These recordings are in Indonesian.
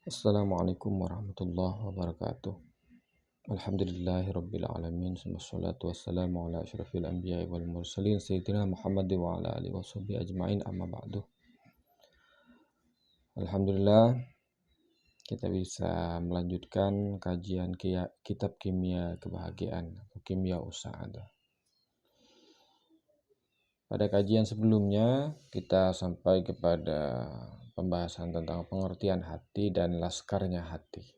Assalamualaikum warahmatullahi wabarakatuh. Alhamdulillahi alamin. Wassalatu wassalamu ala asyrafil anbiya'i wal mursalin sayyidina Muhammad wa ala alihi washabihi ajma'in amma ba'du. Alhamdulillah kita bisa melanjutkan kajian kitab kimia kebahagiaan atau kimia usa'adah. Pada kajian sebelumnya kita sampai kepada pembahasan tentang pengertian hati dan laskarnya hati.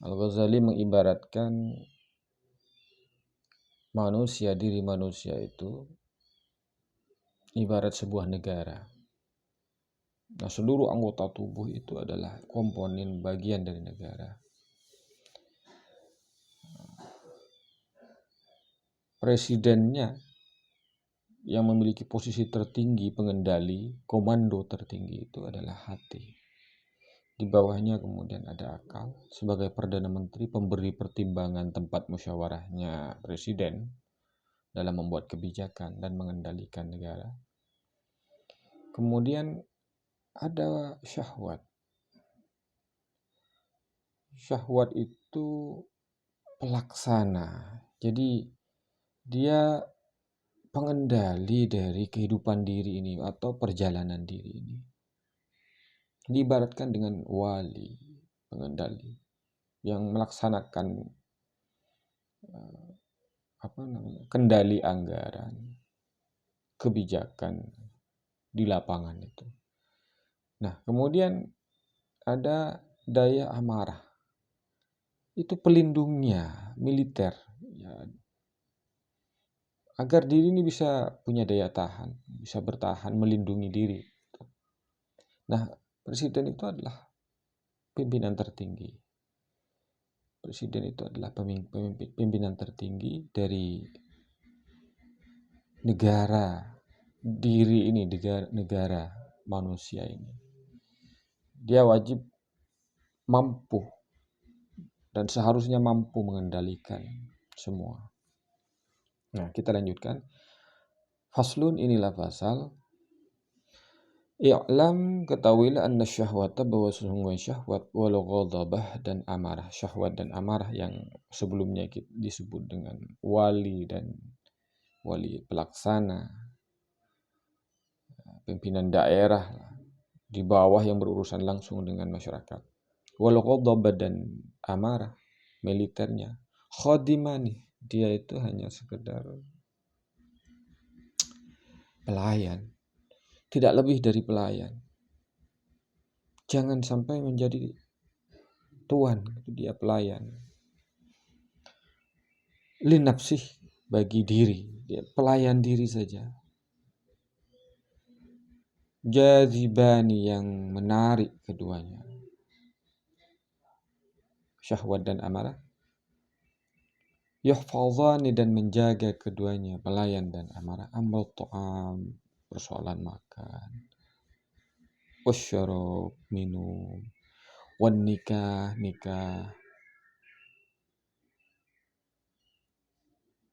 Al-Ghazali mengibaratkan diri manusia itu ibarat sebuah negara. Nah, seluruh anggota tubuh itu adalah komponen bagian dari negara. Presidennya yang memiliki posisi tertinggi, pengendali, komando tertinggi itu adalah hati. Di bawahnya kemudian ada akal sebagai Perdana Menteri, pemberi pertimbangan tempat musyawarahnya presiden dalam membuat kebijakan dan mengendalikan negara. Kemudian ada syahwat. Syahwat itu pelaksana. Jadi dia pengendali dari kehidupan diri ini atau perjalanan diri ini. Diibaratkan dengan wali, pengendali yang melaksanakan kendali anggaran, kebijakan di lapangan itu. Nah, kemudian ada daya amarah. Itu pelindungnya, militer. Ya, agar diri ini bisa punya daya tahan, bisa bertahan, melindungi diri. Nah, presiden itu adalah pimpinan tertinggi. Presiden itu adalah pimpinan tertinggi dari negara diri ini, negara manusia ini. Dia wajib mampu dan seharusnya mampu mengendalikan semua. Nah, kita lanjutkan. Faslun, inilah pasal. I'lam, ketahuilah anna syahwata, bahwa sesungguhnya syahwat, wal ghadabah, dan amarah. Syahwat dan amarah yang sebelumnya disebut dengan wali dan wali pelaksana, pimpinan daerah di bawah yang berurusan langsung dengan masyarakat. Wal ghadabah dan amarah, militernya. Khadimani, dia itu hanya sekedar pelayan, tidak lebih dari pelayan. Jangan sampai menjadi tuan, dia pelayan. Linafsih, bagi diri, dia pelayan diri saja. Jazibani, yang menarik keduanya, syahwat dan amarah. Yahfazani, dan menjaga keduanya, pelayan dan amarah. Amal ta'am, persoalan makan. Wasyarab, minum. Wan nikah,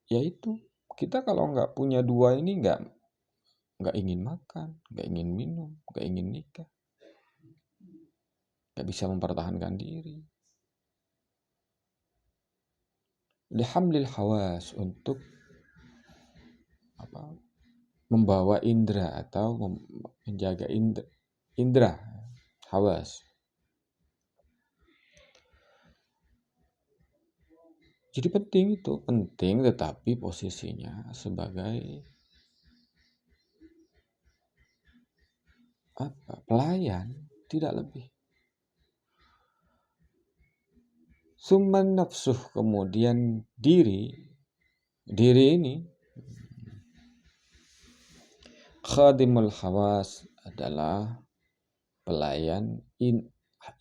yaitu kita kalau nggak punya dua ini nggak ingin makan, nggak ingin minum, nggak ingin nikah, nggak bisa mempertahankan diri. Lihamlil hawas, untuk membawa indera atau menjaga indera hawas. Jadi penting, tetapi posisinya sebagai pelayan, tidak lebih. Summan nafsuh, kemudian diri ini khadimul hawas, adalah pelayan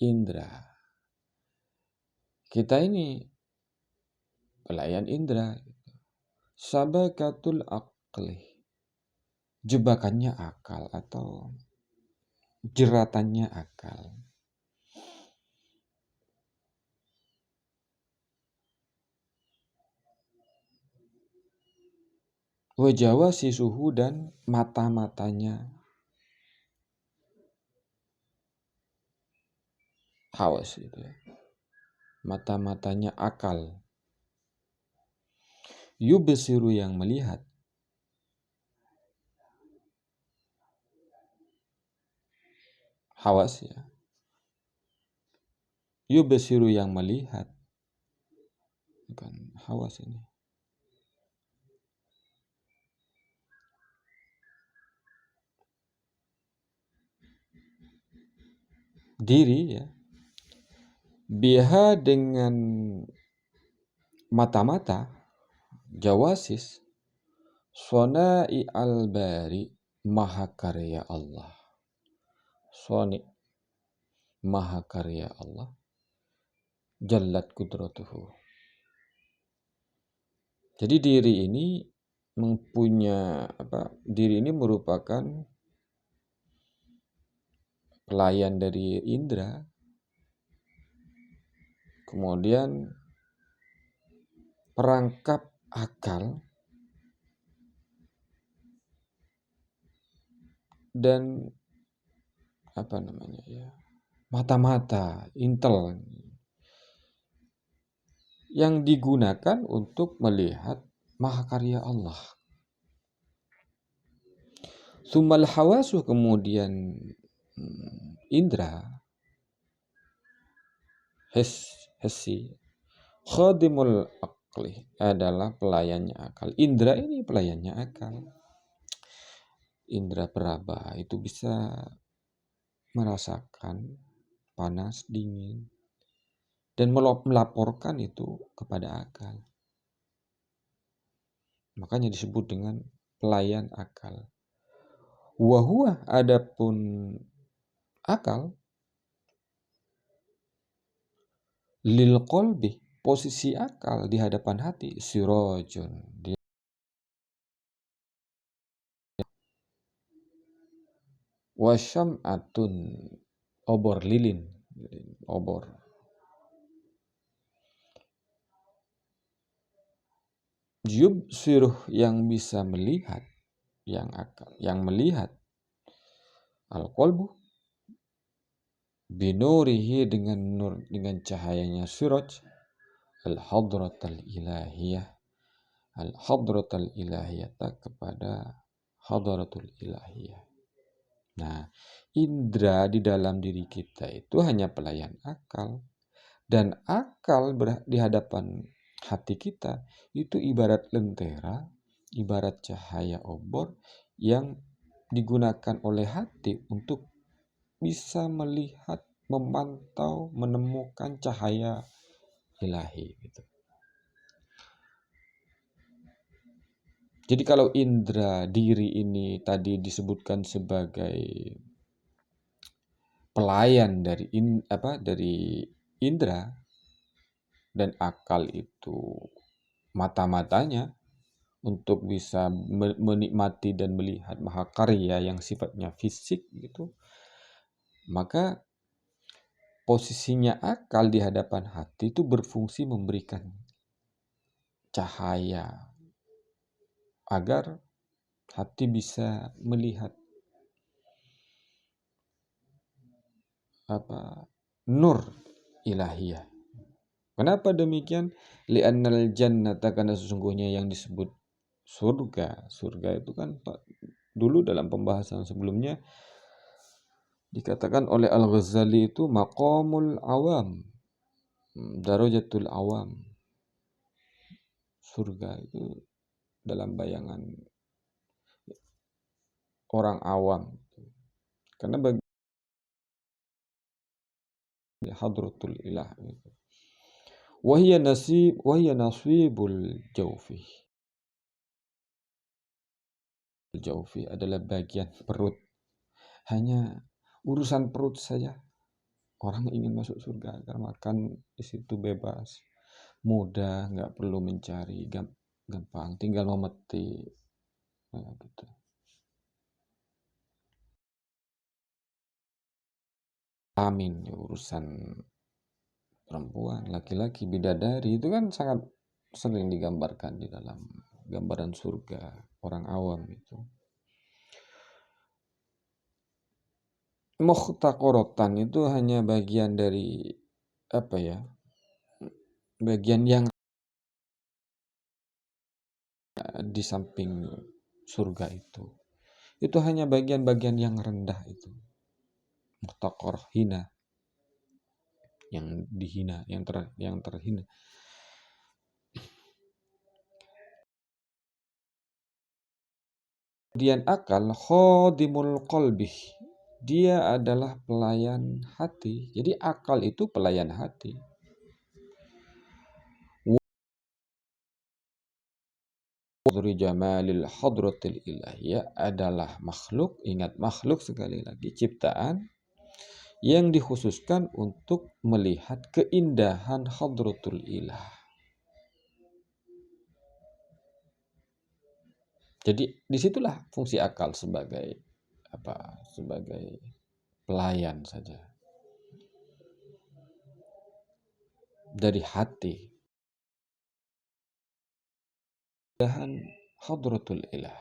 indera. Kita ini pelayan indera. Sabakatul aqli, jebakannya akal atau jeratannya akal. Wajawa si suhu, dan mata-matanya. hawas itu ya. Mata-matanya akal. Yubsiru yang melihat. Hawas ya. Yubsiru yang melihat. Bukan hawas ini. Diri ya. Biha dengan mata-mata. Jawasis. Sonai al-bari. Maha karya Allah. Soni. Maha karya Allah. Jallat kudratuhu. Jadi diri ini diri ini merupakan pelayan dari indera, kemudian perangkap akal, dan mata-mata, intel yang digunakan untuk melihat mahakarya Allah. Sumal hawasu, kemudian indra, hesi, khadimul akli, adalah pelayannya akal. Indra ini pelayannya akal. Indra peraba itu bisa merasakan panas, dingin, dan melaporkan itu kepada akal. Makanya disebut dengan pelayan akal. Wahuwa, adapun akal, lil qalbi, posisi akal di hadapan hati, sirajun, wasyam'atun, obor lilin, obor. Yubsiruh, yang bisa melihat, yang akal, yang melihat, al-qalbu, binurihi, dengan nur, dengan cahayanya siraj, al-hadratal ilahiyah, al-hadratal ilahiyata, kepada hadratul ilahiyah. Nah, indra di dalam diri kita itu hanya pelayan akal. Dan akal di hadapan hati kita itu ibarat lentera, ibarat cahaya obor yang digunakan oleh hati untuk bisa melihat, memantau, menemukan cahaya ilahi gitu. Jadi kalau indra diri ini tadi disebutkan sebagai pelayan dari indra, dan akal itu mata-matanya untuk bisa menikmati dan melihat mahakarya yang sifatnya fisik gitu, maka posisinya akal di hadapan hati itu berfungsi memberikan cahaya agar hati bisa melihat nur ilahiyah. Kenapa demikian? Li'annal jannata, karena sesungguhnya yang disebut surga itu kan dulu dalam pembahasan sebelumnya dikatakan oleh Al-Ghazali itu maqamul awam, darajatul awam. Surga itu dalam bayangan orang awam, karena bagi hadratul ilah itu. Wahya nasibul jaufi. Jaufi adalah bagian perut. Hanya urusan perut saja orang ingin masuk surga, karena makan di situ bebas, mudah, nggak perlu mencari, gampang, tinggal memetik. Nah, gitu. Amin, urusan perempuan, laki-laki, bidadari itu kan sangat sering digambarkan di dalam gambaran surga orang awam itu. Muhtaqorotan itu hanya bagian dari apa ya? Bagian yang di samping surga itu. Itu hanya bagian-bagian yang rendah itu. Muhtaqor, hina, yang dihina, yang terhina. Kemudian akal khodimul qalbi. Dia adalah pelayan hati. Jadi akal itu pelayan hati. Wadri jamalil hadratil ilahiyah adalah makhluk, ingat makhluk sekali lagi, ciptaan yang dikhususkan untuk melihat keindahan hadratul ilah. Jadi disitulah fungsi akal sebagai sebagai pelayan saja dari hati. Keindahan hadratul ilah.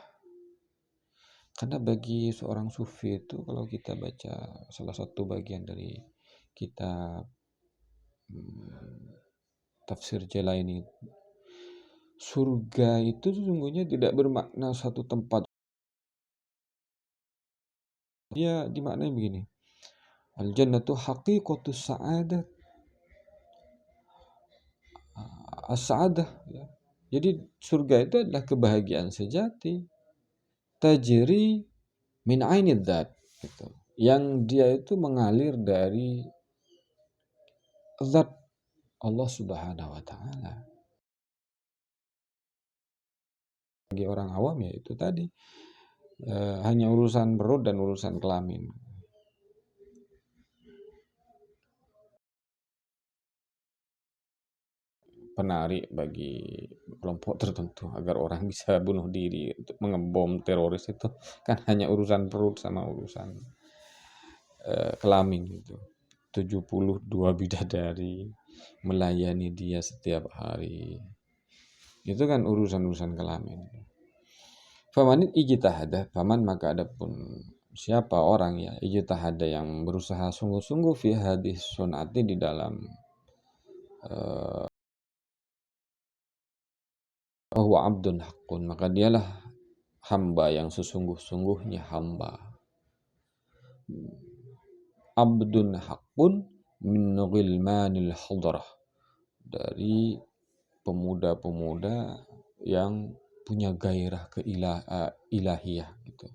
Karena bagi seorang sufi itu, kalau kita baca salah satu bagian dari kitab tafsir Jalaini, surga itu sesungguhnya tidak bermakna satu tempat. Dia dimaknai begini. Al-jannatu haqiqatus sa'adah. As-sa'adah, ya. Jadi surga itu adalah kebahagiaan sejati. Tajri min ainid dzat, gitu. Yang dia itu mengalir dari zat Allah Subhanahu wa taala. Bagi orang awam ya itu tadi hanya urusan perut dan urusan kelamin. Penarik bagi kelompok tertentu agar orang bisa bunuh diri untuk mengebom teroris, itu kan hanya urusan perut sama urusan kelamin gitu. 72 bidadari melayani dia setiap hari. Itu kan urusan-urusan kelamin. Faman ijtahada, faman maka adapun siapa orang ya ijtahada yang berusaha sungguh-sungguh fi hadis sunati di dalam bahwa abdun hakun, maka dialah hamba yang sesungguh-sungguhnya hamba. Abdun hakun min ghilmanil hadrah, dari pemuda-pemuda yang punya gairah ilahiyah gitu.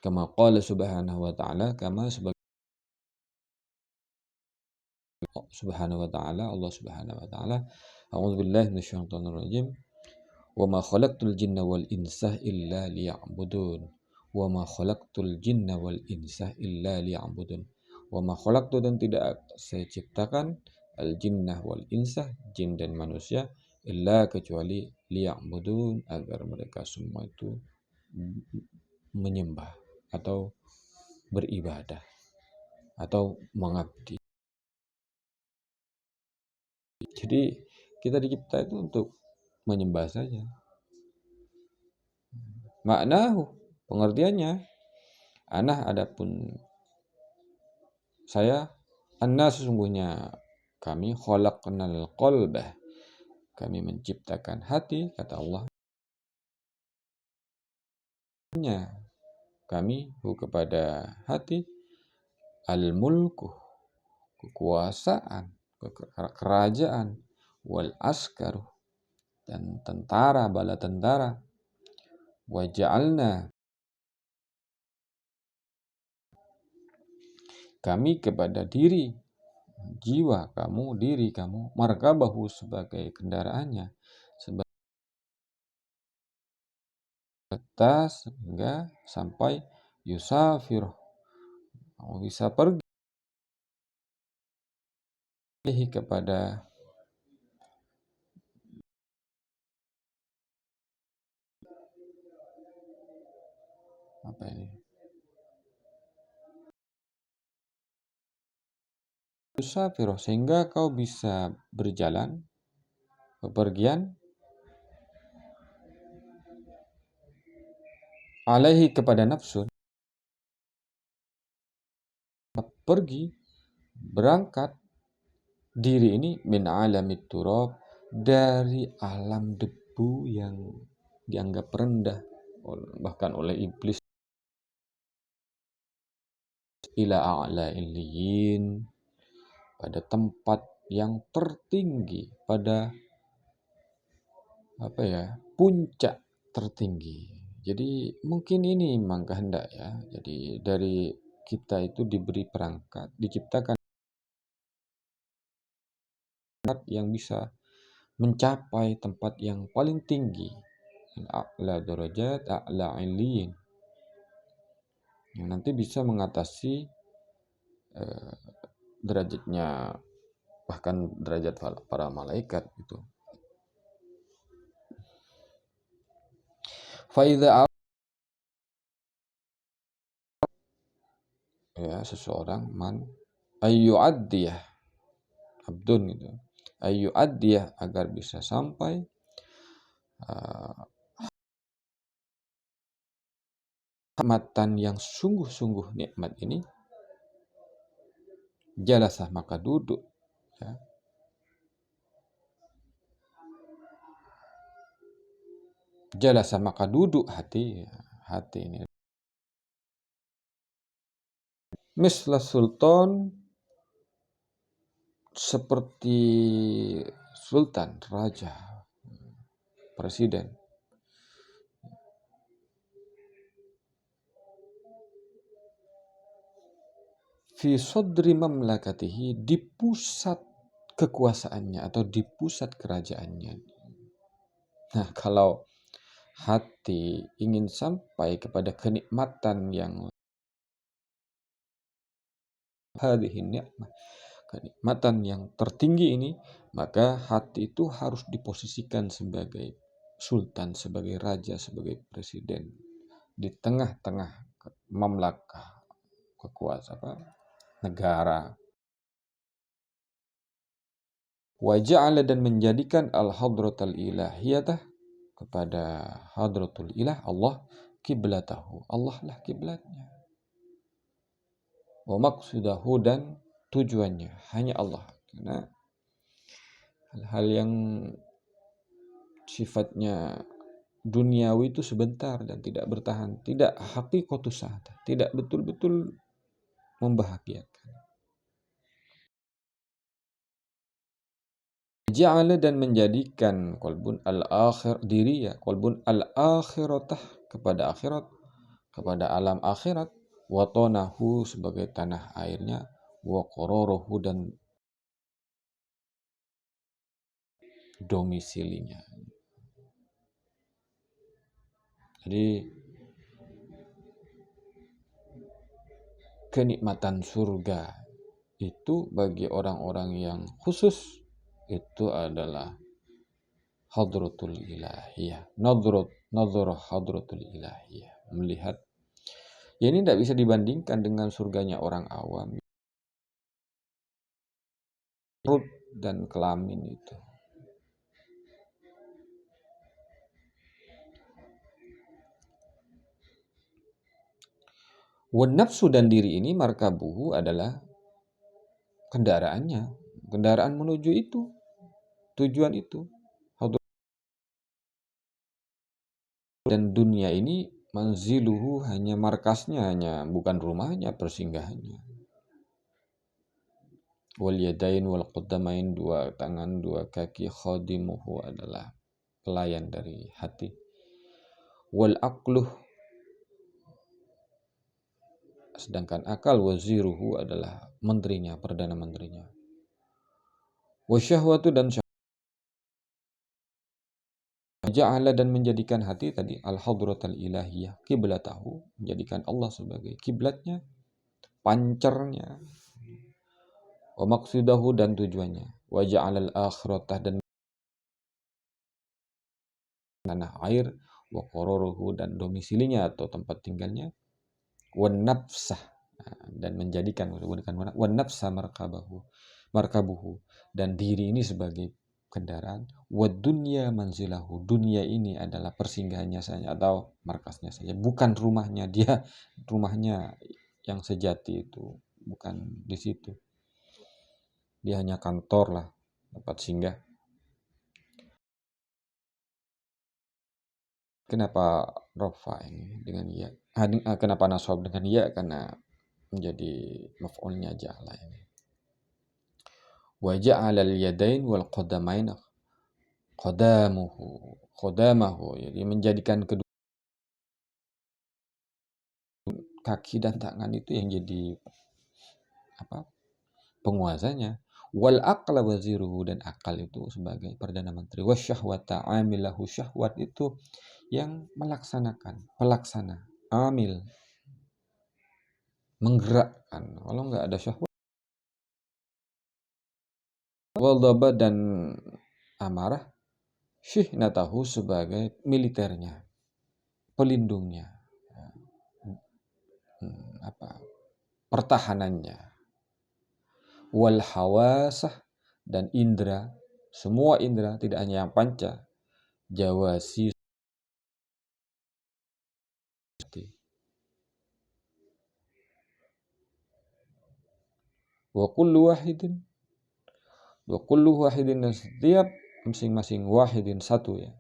Kama qala subhanahu wa ta'ala, kama sebagai subhanahu wa ta'ala, Allah subhanahu wa ta'ala, a'udzubillahi minasyaitonir rajim, wa ma khalaqtul jinna wal insa illa liya'budun, wa ma khalaqtul jinna wal insa illa liya'budun, wa ma khalaqtu, dan tidak saya ciptakan al jinnah wal insa, jin dan manusia, illa kecuali liya'budun, agar mereka semua itu menyembah atau beribadah atau mengabdi. Jadi kita dicipta itu untuk menyembah saja. Maknahu, pengertiannya, anah adapun saya, anna sesungguhnya kami, khalaqnal qalbah, kami menciptakan hati, kata Allah. Kami kepada hati, al-mulku, kekuasaan, kerajaan, wal askaru, dan tentara, bala tentara, wa ja'alna, kami kepada diri, jiwa kamu, diri kamu, markabahu, sebagai kendaraannya, sebagai atas sehingga sampai yusafir, kamu bisa pergi kepada apa ini? Yusafir, sehingga kau bisa berjalan, bepergian, alaihi, kepada nafsu, pergi, berangkat, diri ini min alamit turab, dari alam debu yang dianggap rendah bahkan oleh iblis, ila a'la illiyin, pada tempat yang tertinggi, pada puncak tertinggi. Jadi mungkin ini memang kehendak ya. Jadi dari kita itu diberi perangkat, diciptakan yang bisa mencapai tempat yang paling tinggi, a'la darajat, a'la illiyin, yang nanti bisa mengatasi derajatnya, bahkan derajat para malaikat gitu. Faidha ya seseorang man ayyu'addiyah abdun gitu, ayyu'addiyah, agar bisa sampai nikmatan yang sungguh-sungguh nikmat ini, jalasah, maka duduk ya. Jalasah, maka duduk hati ini. Misla sultan, seperti sultan, raja, presiden. Fi sodri mamlakatihi, di pusat kekuasaannya atau di pusat kerajaannya. Nah, kalau hati ingin sampai kepada kenikmatan yang hadhihi ni'mah, kenikmatan yang tertinggi ini, maka hati itu harus diposisikan sebagai sultan, sebagai raja, sebagai presiden di tengah-tengah mamlakah, kekuasaan negara. Wa ja'ala, dan menjadikan al-hadratal ilahiyatah, kepada hadratul ilah Allah, kiblatahu, Allah lah kiblatnya. Wa maqsudahu, dan tujuannya hanya Allah. Karena hal-hal yang sifatnya duniawi itu sebentar dan tidak bertahan, tidak haqiqatus sa'adah, tidak betul-betul membahagiakan. Ja'ala, dan menjadikan qalbun al-akhir, diri ya, qalbun al-akhiratah, kepada akhirat, kepada alam akhirat, wa tanahu, sebagai tanah airnya, wa qararuhu, dan domisilinya. Jadi kenikmatan surga itu bagi orang-orang yang khusus itu adalah hadratul ilahiyah, nadhrah hadratul ilahiyah, melihat. Ya, ini tidak bisa dibandingkan dengan surganya orang awam, perut dan kelamin itu. Wan nafsu, dan diri ini, markabuhu, adalah kendaraannya, kendaraan menuju itu, tujuan itu. Dan dunia ini manziluhu, hanya markasnya, hanya bukan rumahnya, persinggahannya. Wal yadain wal qaddamain, dua tangan, dua kaki, khadimuhu, adalah pelayan dari hati. Wal aqluh, sedangkan akal, waziruhu, adalah menterinya, perdana menterinya. Wasyahwatu, dan ja'ala, dan menjadikan hati tadi al-hadratal ilahiyah kiblatahu, menjadikan Allah sebagai kiblatnya, pancernya. Wa maqsudahu, dan tujuannya. Wa ja'alal akhiratah, dan tanah air, wa qararuhu, dan domisilinya atau tempat tinggalnya. Wa nafsah, dan menjadikan wa nafsa markabuhu, dan diri ini sebagai kendaraan. Wa dunya manzilahu, dunia ini adalah persinggahannya saja atau markasnya saja, bukan rumahnya dia, rumahnya yang sejati itu bukan di situ. Dia hanya kantor lah, tempat singgah. Kenapa rofa ini dengan ya? Kenapa nasab dengan ya? Karena menjadi maf'ulnya ja'ala ini. Wa ja'ala al-yadain wal qadamain qadamahu, jadi menjadikan kedua kaki dan tangan itu yang jadi penguasanya. Wal aqla waziruhu, dan akal itu sebagai perdana menteri. Wasyahwata amilahu, syahwat itu yang melaksanakan, pelaksana. Amil, menggerakkan. Kalau nggak ada syahwat, ghadaba dan amarah, syihnatahu sebagai militernya, pelindungnya, pertahanannya. Wal hawasah, dan indra, semua indra, tidak hanya yang panca, jawasi. Wa kullu wahidin, dan setiap masing-masing wahidin satu ya,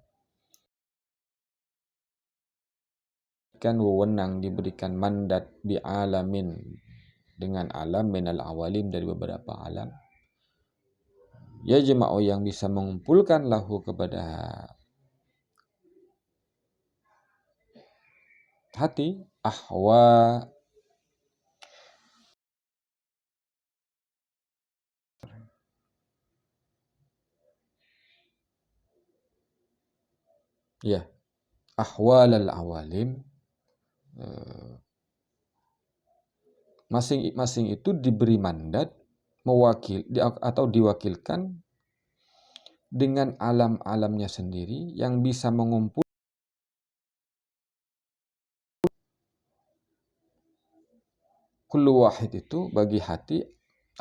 kan wewenang, diberikan mandat bi alamin, dengan alam, minal awalim, dari beberapa alam, ya jema'u, yang bisa mengumpulkan lahu kepada hati, ahwa, ya, ahwalal awalim, masing-masing itu diberi mandat atau diwakilkan dengan alam-alamnya sendiri yang bisa mengumpul kullu wahid itu bagi hati,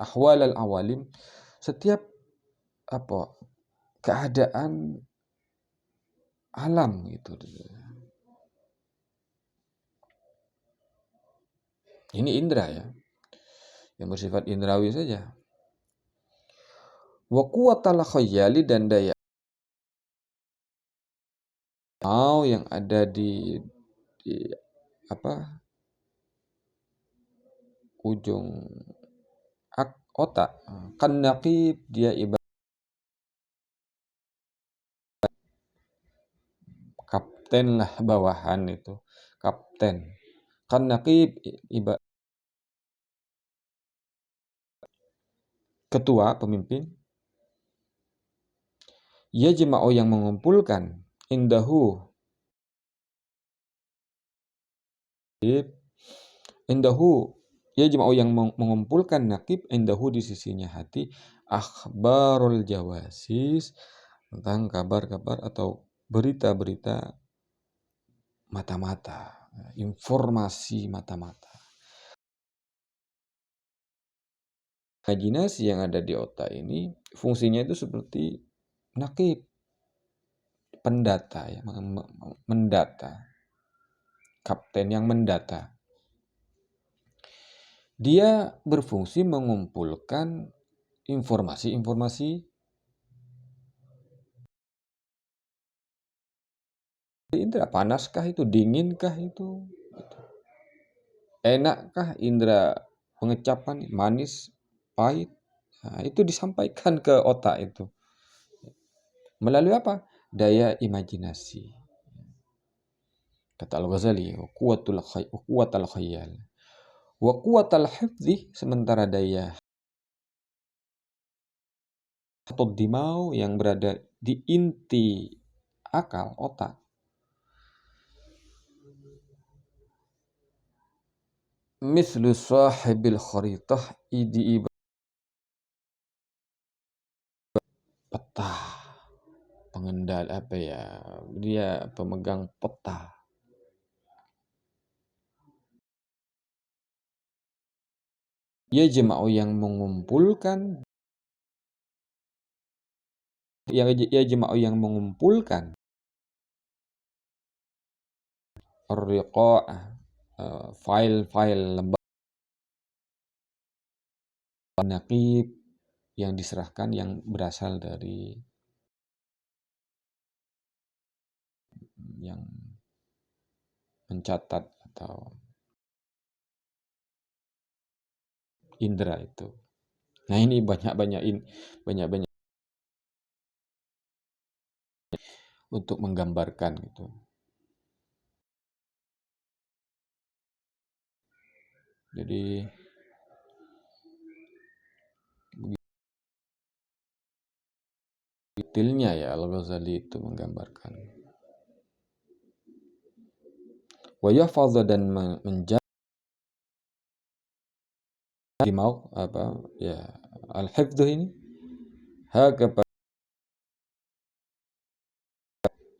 ahwalal awalim, setiap keadaan alam gitu. Ini indra ya, yang bersifat indrawi saja. Wa quwwatal khayali, dan daya yang ada di ujung otak. Kan naqib, dia ibarat kapten lah, bawahan itu kapten. Kan naqib ibarat ketua, pemimpin. Yajma'u, yang mengumpulkan, indahu yajma'u, yang mengumpulkan naqib, indahu, di sisinya hati, akhbarul jawasis, tentang kabar-kabar atau berita-berita mata-mata, informasi mata-mata. Imajinasi yang ada di otak ini fungsinya itu seperti naqib, pendata ya, mendata, kapten yang mendata. Dia berfungsi mengumpulkan informasi-informasi indra. Panaskah itu, dinginkah itu, enakkah indra pengecapan, manis, pahit. Nah, itu disampaikan ke otak itu melalui apa? Daya imajinasi. Kata Al-Ghazali, quwwatul khayal. Wa quwwatal hifdzi, sementara daya atau dimau, yang berada di inti akal, otak. Mislu sahibil kharitah, idi peta, pengendal dia pemegang peta. Ya jema'u, yang mengumpulkan, ya jema'u, yang mengumpulkan ar-riqa', file-file lembar naqib yang diserahkan yang berasal dari yang mencatat atau indera itu. Nah, ini banyak-banyak untuk menggambarkan gitu. Jadi detailnya ya Al-Ghazali itu menggambarkan. Wa yahfadha dan menjaga mau apa ya al-hifdh ini kepada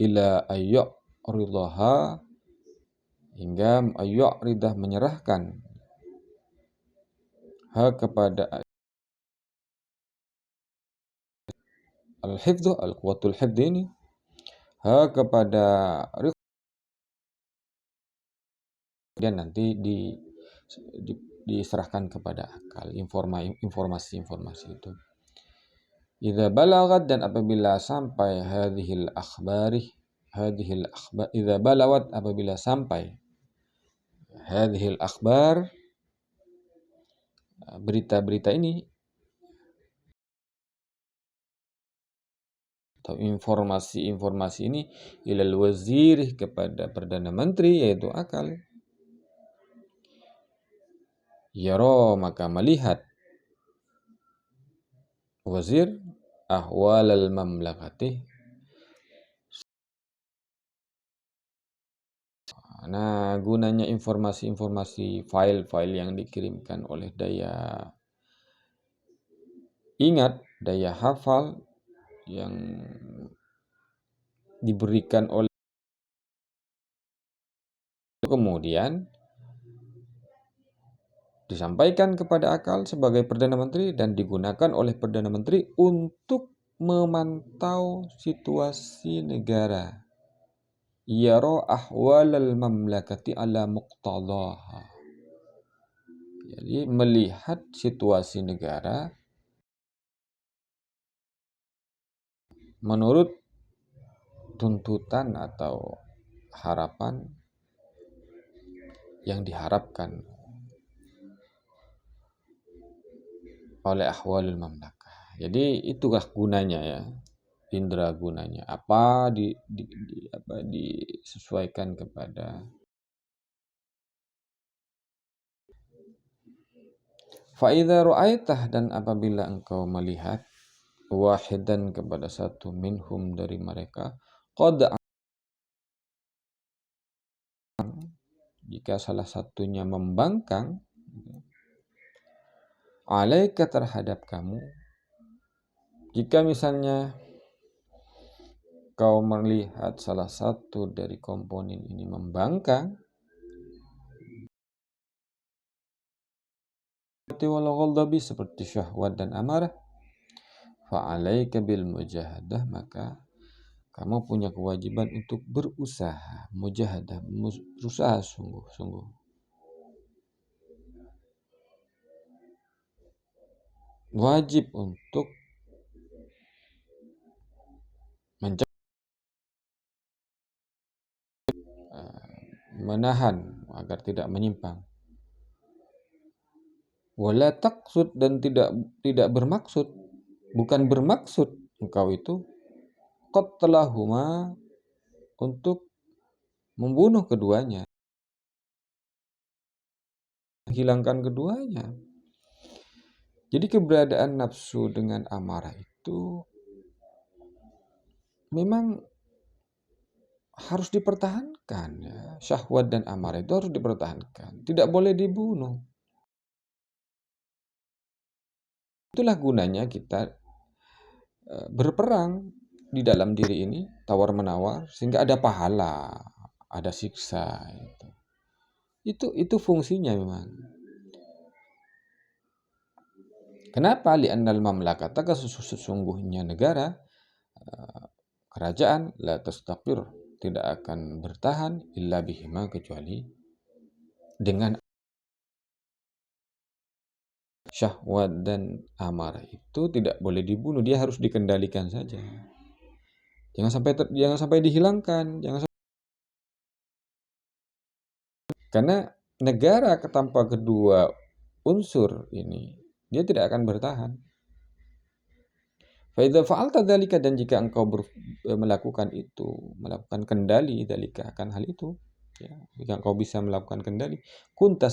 ila ayyuridaha hingga ayyuridah menyerahkan kepada al-hifdh al-quwatul hifdh ini kepada dan nanti diserahkan kepada akal informasi itu. Idza balagat dan apabila sampai idza balawat apabila sampai hadhil akhbar berita-berita ini atau informasi ini ilal wazir kepada perdana menteri yaitu akal yaro maka melihat wazir ahwalal mamlakati. Nah, gunanya informasi-informasi file-file yang dikirimkan oleh daya ingat, daya hafal yang diberikan oleh kemudian disampaikan kepada akal sebagai Perdana Menteri dan digunakan oleh Perdana Menteri untuk memantau situasi negara. Yara ahwalal mamlakati ala muqtadaha. Jadi melihat situasi negara menurut tuntutan atau harapan yang diharapkan oleh ahwalul mamlakah. Jadi itulah gunanya ya, indera gunanya. Apa disesuaikan kepada fa'idha ru'aitah dan apabila engkau melihat wahidan kepada satu minhum dari mereka qad jika salah satunya membangkang alaika terhadap kamu, jika misalnya kau melihat salah satu dari komponen ini membangkang seperti syahwat dan amarah, fa'alaika bil mujahadah maka kamu punya kewajiban untuk berusaha, mujahadah, berusaha sungguh-sungguh. Wajib untuk menahan agar tidak menyimpang. Wala taqsud dan tidak bermaksud, bukan bermaksud engkau itu qatlahuma untuk membunuh keduanya, menghilangkan keduanya. Jadi keberadaan nafsu dengan amarah itu memang harus dipertahankan ya. Syahwat dan amarah itu harus dipertahankan, tidak boleh dibunuh. Itulah gunanya kita berperang di dalam diri ini, tawar-menawar, sehingga ada pahala, ada siksa. Itu fungsinya memang. Kenapa? Li'annal mamlakata sesungguhnya negara, kerajaan, la tastaqir, tidak akan bertahan illa bihima kecuali dengan Syahwat dan amarah itu tidak boleh dibunuh, dia harus dikendalikan saja. Jangan sampai dihilangkan, karena negara tanpa kedua unsur ini dia tidak akan bertahan. Fa idza fa'alta dzalika, dan jika engkau melakukan kendali dzalika akan hal itu, ya, jika engkau bisa melakukan kendali, kunta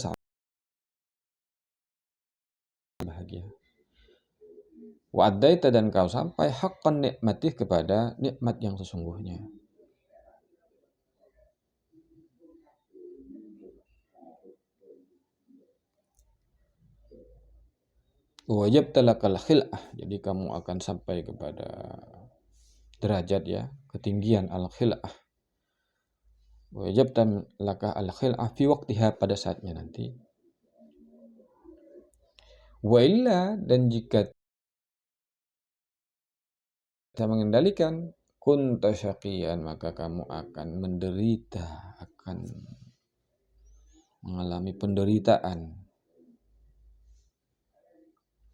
bahagia. Wa addaita, dan kau sampai haqqan nikmatih, kepada nikmat yang sesungguhnya. Wajib talakal khil'ah, jadi kamu akan sampai kepada derajat, ya, ketinggian al-khil'ah. Wajib talakal al-khil'ah fi waqtiha, pada saatnya nanti. Wa illa, dan jika tidak mengendalikan, kunta syaqiyan, maka kamu akan menderita, akan mengalami penderitaan.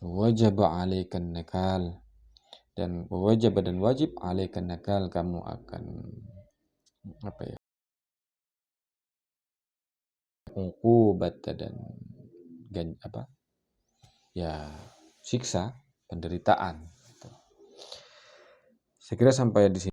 Wajib alaikan nakal, dan wajib alaikan nakal, kamu akan uqubat, dan siksa, penderitaan. Saya kira sampai di sini.